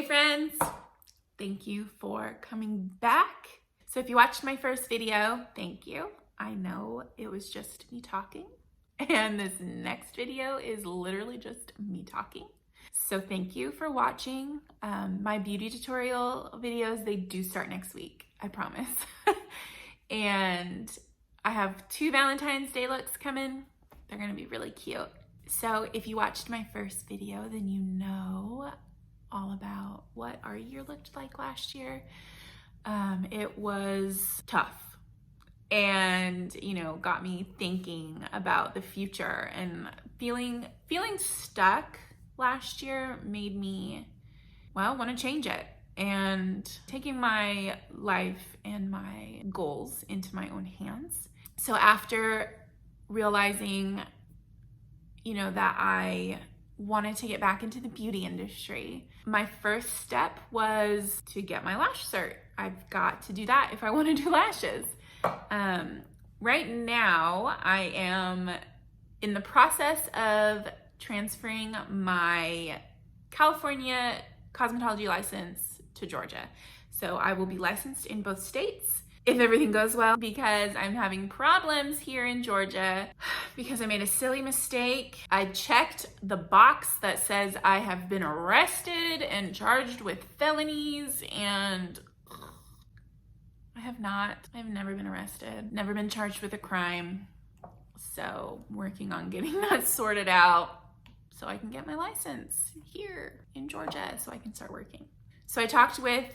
Hey friends, thank you for coming back. So if you watched my first video, thank you. I know it was just me talking, and this next video is literally just me talking. So thank you for watching. My beauty tutorial videos, they do start next week, I promise. And I have 2 Valentine's Day looks coming. They're gonna be really cute. So if you watched my first video, then you know all about what our year looked like last year. It was tough and, got me thinking about the future, and feeling stuck last year made me, want to change it, and taking my life and my goals into my own hands. So after realizing, that I wanted to get back into the beauty industry, my first step was to get my lash cert. I've got to do that if I want to do lashes. Right now, I am in the process of transferring my California cosmetology license to Georgia. So I will be licensed in both states if everything goes well, because I'm having problems here in Georgia because I made a silly mistake. I checked the box that says I have been arrested and charged with felonies, and I have not. I've never been arrested, never been charged with a crime. So I'm working on getting that sorted out so I can get my license here in Georgia so I can start working. So I talked with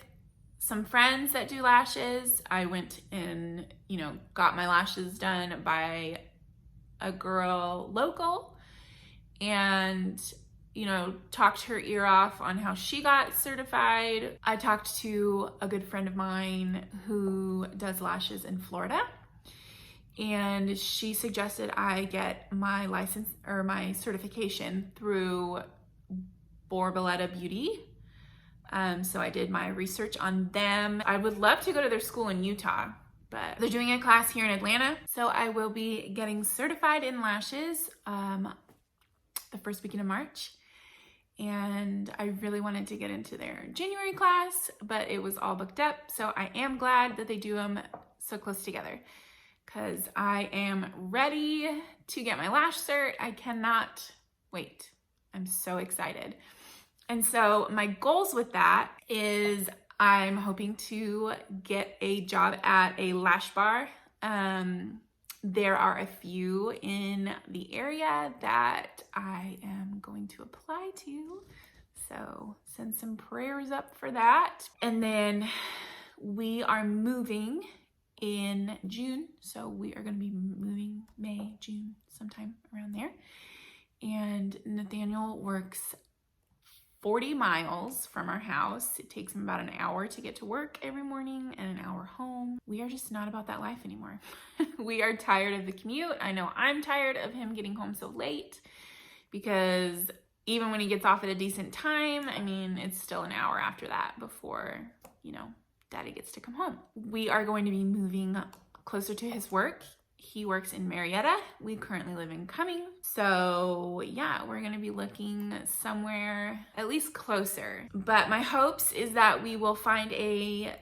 some friends that do lashes. I went and, got my lashes done by a girl local, and, talked her ear off on how she got certified. I talked to a good friend of mine who does lashes in Florida, and she suggested I get my license or my certification through Borboleta Beauty. So I did my research on them. I would love to go to their school in Utah, but they're doing a class here in Atlanta. So I will be getting certified in lashes the first weekend of March. And I really wanted to get into their January class, but it was all booked up. So I am glad that they do them so close together, because I am ready to get my lash cert. I cannot wait. I'm so excited. And so my goals with that is I'm hoping to get a job at a lash bar. There are a few in the area that I am going to apply to. So send some prayers up for that. And then we are moving in June. So we are going to be moving May, June, sometime around there. And Nathaniel works 40 miles from our house. It takes him about an hour to get to work every morning and an hour home. We are just not about that life anymore. We are tired of the commute. I know I'm tired of him getting home so late, because even when he gets off at a decent time, it's still an hour after that before, daddy gets to come home. We are going to be moving closer to his work. He works in Marietta. We currently live in Cumming. So yeah, we're gonna be looking somewhere at least closer. But my hopes is that we will find a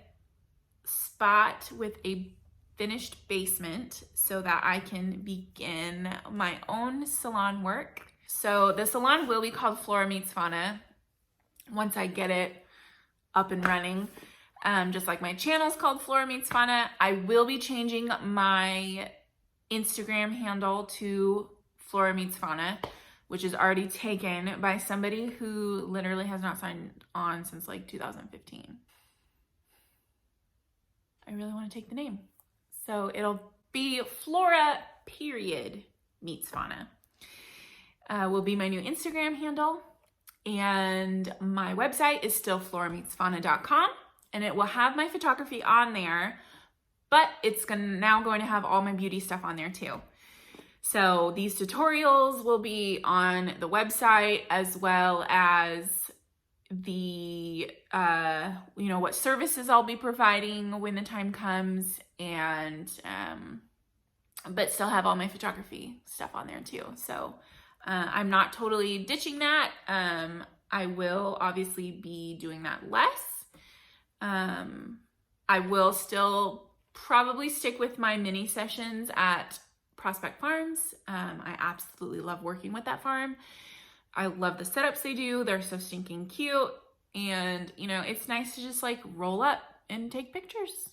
spot with a finished basement so that I can begin my own salon work. So the salon will be called Flora meets Fauna once I get it up and running. Just like my channel's called Flora meets Fauna, I will be changing my Instagram handle to Flora meets Fauna, which is already taken by somebody who literally has not signed on since like 2015. I really want to take the name. So it'll be Flora meets Fauna. Will be my new Instagram handle, and my website is still florameetsfauna.com, and it will have my photography on there, but it's now going to have all my beauty stuff on there too. So these tutorials will be on the website, as well as the, what services I'll be providing when the time comes, and, but still have all my photography stuff on there too. So I'm not totally ditching that. I will obviously be doing that less. I will still probably stick with my mini sessions at Prospect Farms. I absolutely love working with that farm. I love the setups they do. They're so stinking cute. And, you know, it's nice to just like roll up and take pictures.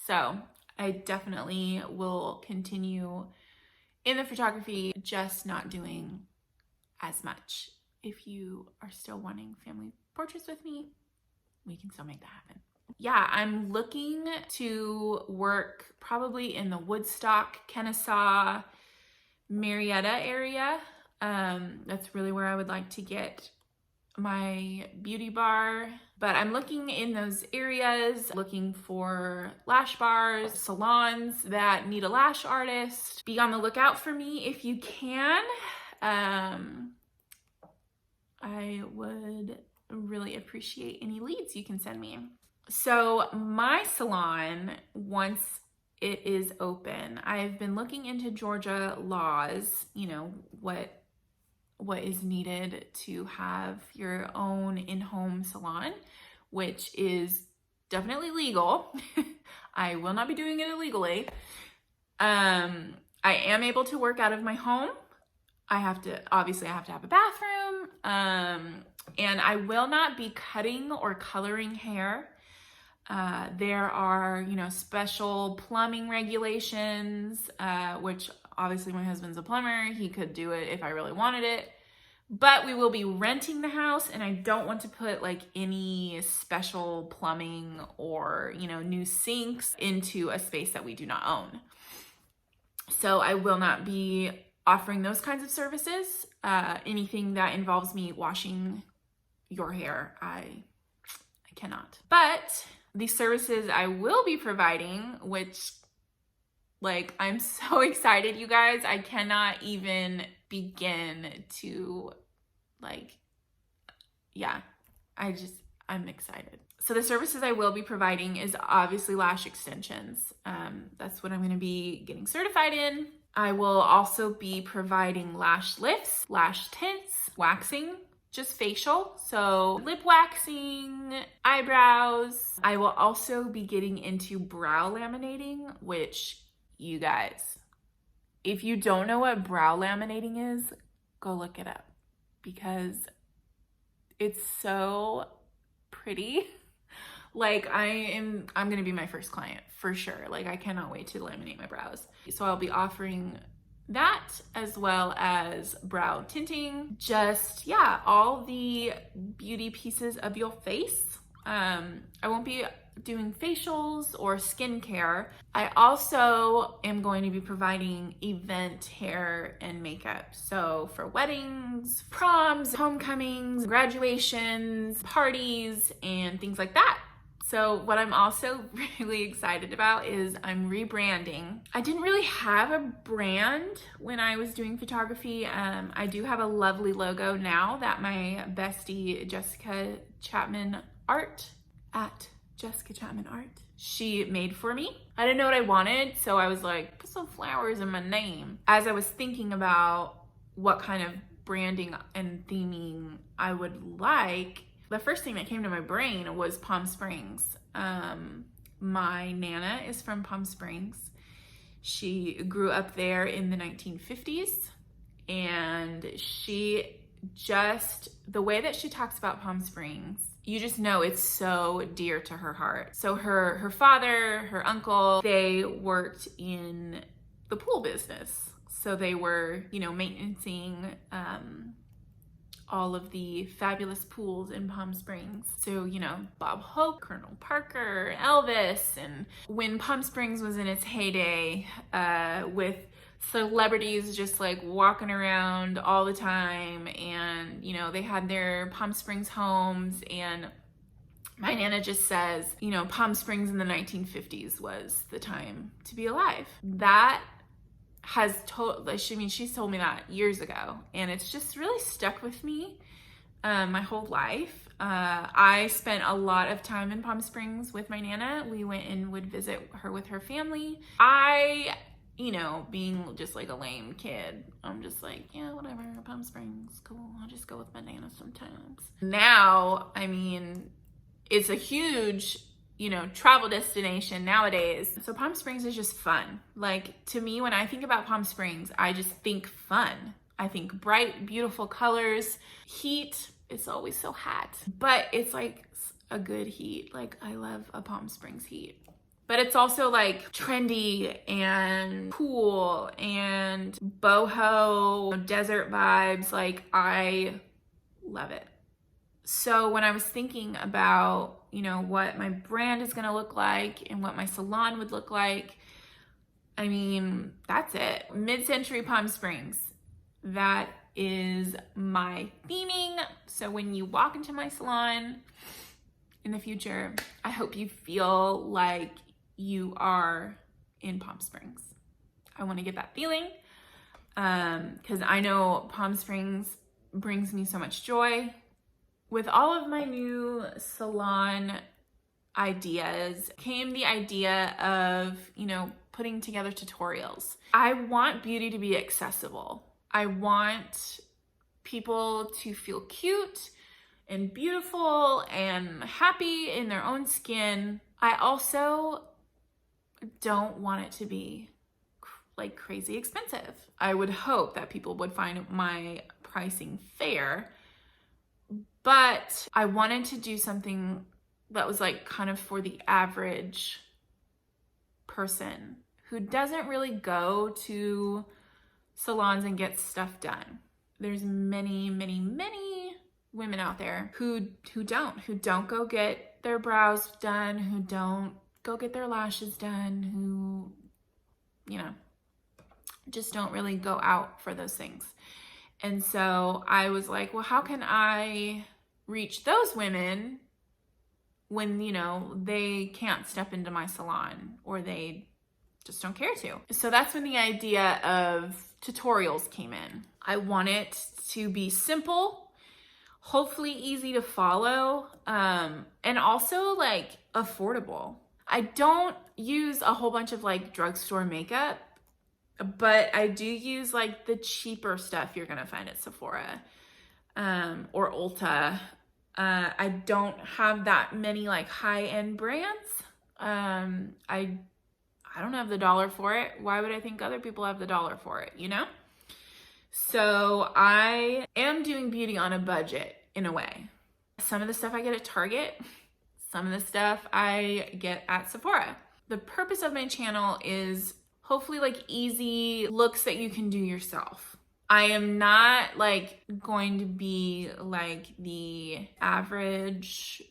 So I definitely will continue in the photography, just not doing as much. If you are still wanting family portraits with me, we can still make that happen. Yeah, I'm looking to work probably in the Woodstock, Kennesaw, Marietta area. That's really where I would like to get my beauty bar, but I'm looking in those areas, looking for lash bars, salons that need a lash artist. Be on the lookout for me if you can. I would really appreciate any leads you can send me. So my salon, once it is open, I've been looking into Georgia laws, you know, what is needed to have your own in-home salon, which is definitely legal. I will not be doing it illegally. I am able to work out of my home. Obviously I have to have a bathroom. And I will not be cutting or coloring hair. There are, you know, special plumbing regulations, which obviously my husband's a plumber. He could do it if I really wanted it, but we will be renting the house, and I don't want to put like any special plumbing or, you know, new sinks into a space that we do not own. So I will not be offering those kinds of services. Anything that involves me washing your hair, I cannot. But the services I will be providing, which, like, I'm so excited, you guys. I cannot even begin to, like, yeah, I'm excited. So the services I will be providing is obviously lash extensions. That's what I'm going to be getting certified in. I will also be providing lash lifts, lash tints, waxing, just facial, so lip waxing, eyebrows. I will also be getting into brow laminating, which, you guys, if you don't know what brow laminating is, go look it up, because it's so pretty. Like, I'm gonna be my first client for sure. Like, I cannot wait to laminate my brows. So I'll be offering that, as well as brow tinting, just, yeah, all the beauty pieces of your face. I won't be doing facials or skincare. I also am going to be providing event hair and makeup. So for weddings, proms, homecomings, graduations, parties, and things like that. So what I'm also really excited about is I'm rebranding. I didn't really have a brand when I was doing photography. I do have a lovely logo now that my bestie Jessica Chapman Art at Jessica Chapman Art, she made for me. I didn't know what I wanted, so I was like, put some flowers in my name. As I was thinking about what kind of branding and theming I would like, the first thing that came to my brain was Palm Springs. My Nana is from Palm Springs. She grew up there in the 1950s, and the way that she talks about Palm Springs, you just know it's so dear to her heart. So her father, her uncle, they worked in the pool business. So they were, you know, maintaining all of the fabulous pools in Palm Springs. So, you know, Bob Hope, Colonel Parker, Elvis, and when Palm Springs was in its heyday, with celebrities just like walking around all the time, and, you know, they had their Palm Springs homes, and my Nana just says, you know, Palm Springs in the 1950s was the time to be alive. That she's told me that years ago, and it's just really stuck with me my whole life. I spent a lot of time in Palm Springs with my Nana. We went and would visit her with her family. I you know, being just like a lame kid. I'm just like, yeah, whatever, Palm Springs, cool. I'll just go with bananas sometimes. Now, I mean, it's a huge, you know, travel destination nowadays. So Palm Springs is just fun. Like, to me, when I think about Palm Springs, I just think fun. I think bright, beautiful colors. Heat, it's always so hot, but it's like a good heat. Like, I love a Palm Springs heat. But it's also like trendy and cool and boho, desert vibes. Like, I love it. So when I was thinking about, you know, what my brand is gonna look like and what my salon would look like, I mean, that's it. Mid-century Palm Springs. That is my theming. So when you walk into my salon in the future, I hope you feel like you are in Palm Springs. I want to get that feeling because I know Palm Springs brings me so much joy. With all of my new salon ideas came the idea of, you know, putting together tutorials. I want beauty to be accessible. I want people to feel cute and beautiful and happy in their own skin. I also don't want it to be like crazy expensive. I would hope that people would find my pricing fair, but I wanted to do something that was like kind of for the average person who doesn't really go to salons and get stuff done. There's many, many, many women out there who don't go get their brows done, who don't go get their lashes done, who, you know, just don't really go out for those things. And so I was like, well, how can I reach those women when, you know, they can't step into my salon or they just don't care to? So that's when the idea of tutorials came in. I want it to be simple, hopefully easy to follow, and also like affordable. I don't use a whole bunch of like drugstore makeup, but I do use like the cheaper stuff you're gonna find at Sephora or Ulta. I don't have that many like high-end brands. I don't have the dollar for it. Why would I think other people have the dollar for it, you know? So I am doing beauty on a budget in a way. Some of the stuff I get at Target, some of the stuff I get at Sephora. The purpose of my channel is hopefully like easy looks that you can do yourself. I am not like going to be like the average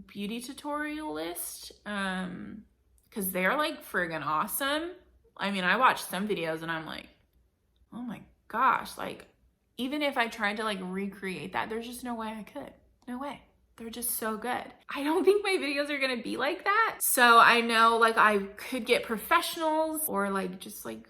beauty tutorialist, because they're like friggin' awesome. I mean, I watch some videos and I'm like, oh my gosh, like even if I tried to like recreate that, there's just no way I could. No way. They're just so good. I don't think my videos are gonna be like that. So I know like I could get professionals or like just like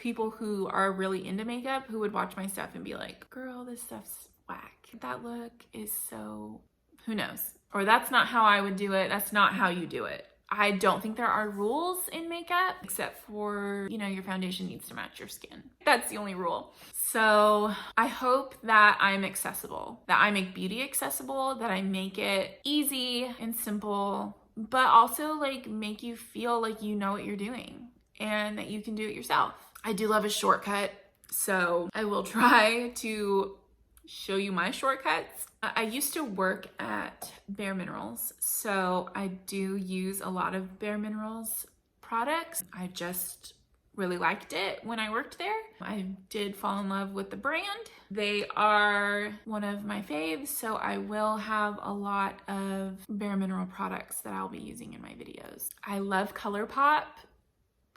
people who are really into makeup who would watch my stuff and be like, girl, this stuff's whack. That look is so, who knows? Or that's not how I would do it. That's not how you do it. I don't think there are rules in makeup except for, you know, your foundation needs to match your skin. That's the only rule. So I hope that I'm accessible, that I make beauty accessible, that I make it easy and simple, but also like make you feel like you know what you're doing and that you can do it yourself. I do love a shortcut, so I will try to show you my shortcuts. I used to work at Bare Minerals, so I do use a lot of Bare Minerals products. I just really liked it when I worked there. I did fall in love with the brand. They are one of my faves, so I will have a lot of Bare Mineral products that I'll be using in my videos. I love ColourPop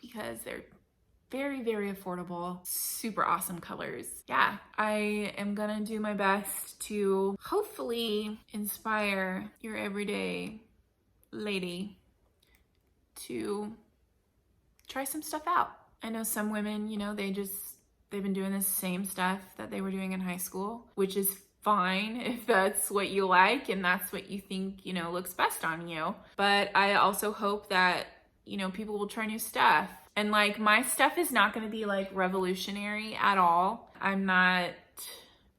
because they're very, very affordable, super awesome colors. Yeah, I am gonna do my best to hopefully inspire your everyday lady to try some stuff out. I know some women, you know, they've been doing the same stuff that they were doing in high school, which is fine if that's what you like and that's what you think, you know, looks best on you. But I also hope that, you know, people will try new stuff. And like my stuff is not going to be like revolutionary at all. I'm not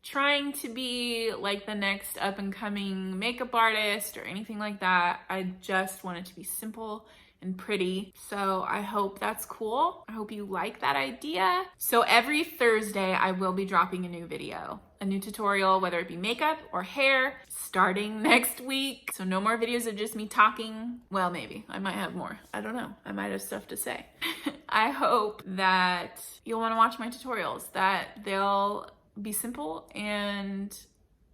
trying to be like the next up and coming makeup artist or anything like that. I just want it to be simple and pretty. So I hope that's cool. I hope you like that idea. So every Thursday I will be dropping a new video, a new tutorial, whether it be makeup or hair, starting next week. So no more videos of just me talking. Well, maybe I might have more. I don't know. I might have stuff to say. I hope that you'll want to watch my tutorials, that they'll be simple and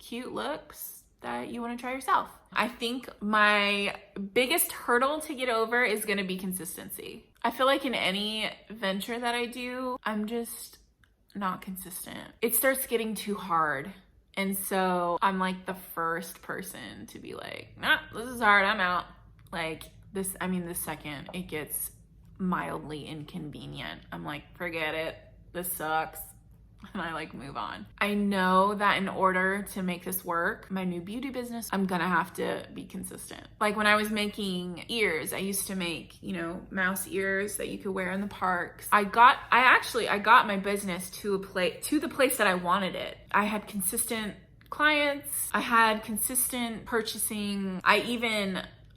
cute looks that you want to try yourself. I think my biggest hurdle to get over is going to be consistency. I feel like in any venture that I do, I'm just not consistent. It starts getting too hard. And so I'm like the first person to be like, nah, this is hard, I'm out. Like this, I mean, the second it gets mildly inconvenient, I'm like, forget it, this sucks. And I like move on. I know that in order to make this work, my new beauty business, I'm gonna have to be consistent. Like when I was making ears, I used to make, you know, mouse ears that you could wear in the parks. I got my business to the place that I wanted it. I had consistent clients. I had consistent purchasing.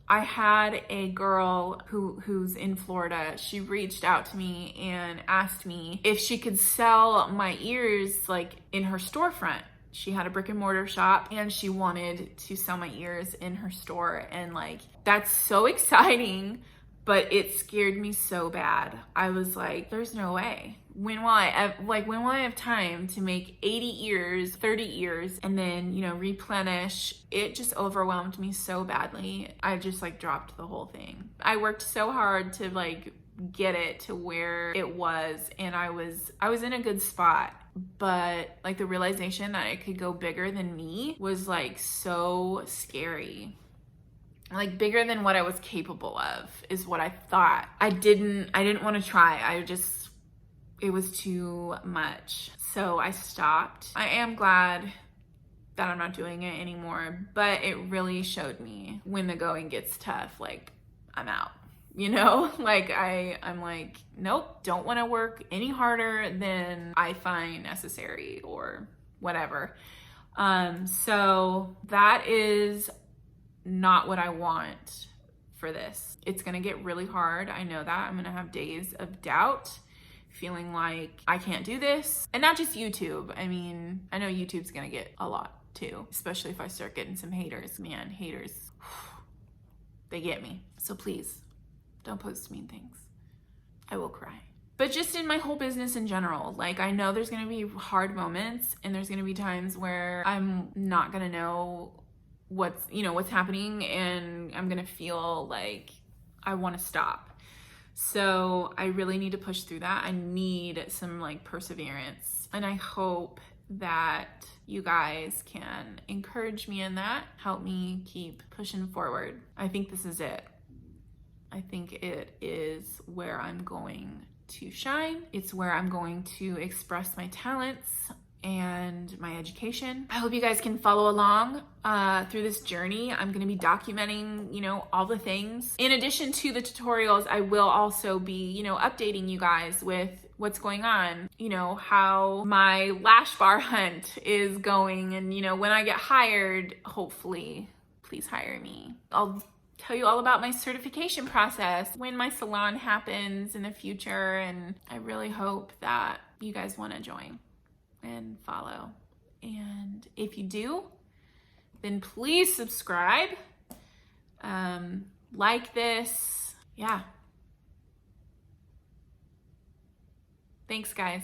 I had a girl who's in Florida. She reached out to me and asked me if she could sell my ears like in her storefront. She had a brick and mortar shop and she wanted to sell my ears in her store. And like, that's so exciting, but it scared me so bad. I was like, there's no way. When will I have time to make 80 ears, 30 ears, and then, you know, replenish? It just overwhelmed me so badly. I just like dropped the whole thing. I worked so hard to like get it to where it was, and I was in a good spot. But like the realization that it could go bigger than me was like so scary. Like bigger than what I was capable of is what I thought. I didn't want to try. It was too much. So I stopped. I am glad that I'm not doing it anymore, but it really showed me when the going gets tough, like I'm out, you know? Like I'm like, nope, don't want to work any harder than I find necessary or whatever. So that is not what I want for this. It's gonna get really hard. I know that. I'm gonna have days of doubt, feeling like I can't do this. And not just YouTube. I mean, I know YouTube's gonna get a lot too, especially if I start getting some haters. Man, haters, they get me. So please, don't post mean things. I will cry. But just in my whole business in general, like I know there's gonna be hard moments and there's gonna be times where I'm not gonna know what's happening, and I'm gonna feel like I want to stop. So I really need to push through that. I need some like perseverance, and I hope that you guys can encourage me in that, help me keep pushing forward. I think this is it. I think it is where I'm going to shine. It's where I'm going to express my talents and my education. I hope you guys can follow along through this journey. I'm gonna be documenting, you know, all the things. In addition to the tutorials, I will also be, you know, updating you guys with what's going on, you know, how my lash bar hunt is going, and, you know, when I get hired, hopefully, please hire me. I'll tell you all about my certification process, when my salon happens in the future, and I really hope that you guys wanna join and follow. And if you do, then please subscribe, like this. Yeah. Thanks, guys.